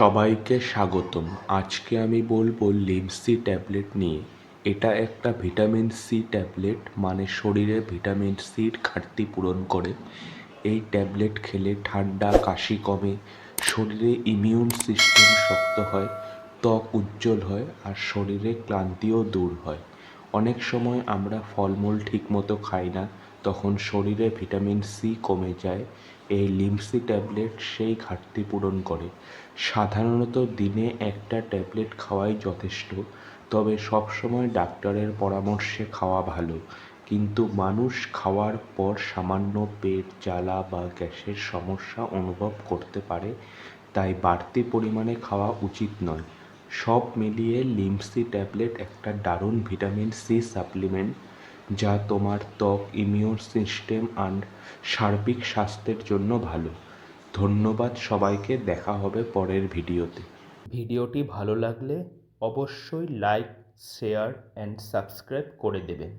সবাইকে স্বাগতম। আজকে আমি বলবো লিমসি ট্যাবলেট নিয়ে। এটা একটা ভিটামিন সি ট্যাবলেট, মানে শরীরে ভিটামিন সির ঘাটতি পূরণ করে। এই ট্যাবলেট খেলে ঠান্ডা কাশি কমে, শরীরে ইমিউন সিস্টেম শক্ত হয়, ত্বক উজ্জ্বল হয় আর শরীরে ক্লান্তিও দূর হয়। অনেক সময় আমরা ফলমূল ঠিকমতো খাই না, তখন শরীরে ভিটামিন সি কমে যায়। এই লিমসি ট্যাবলেট সেই ঘাটতি পূরণ করে। সাধারণত দিনে একটা ট্যাবলেট খাওয়াই যথেষ্ট, তবে সবসময় ডাক্তারের পরামর্শে খাওয়া ভালো। কিন্তু মানুষ খাওয়ার পর সামান্য পেট জ্বালা বা গ্যাসের সমস্যা অনুভব করতে পারে, তাই বাড়তি পরিমাণে খাওয়া উচিত নয়। সব মিলিয়ে লিমসি ট্যাবলেট একটা দারুণ ভিটামিন সি সাপ্লিমেন্ট, যা তোমার ত্বক, ইমিউন সিস্টেম আর সার্বিক স্বাস্থ্যের জন্য ভালো। ধন্যবাদ সবাইকে, দেখা হবে পরের ভিডিওতে। ভিডিওটি ভালো লাগলে অবশ্যই লাইক, শেয়ার অ্যান্ড সাবস্ক্রাইব করে দেবেন।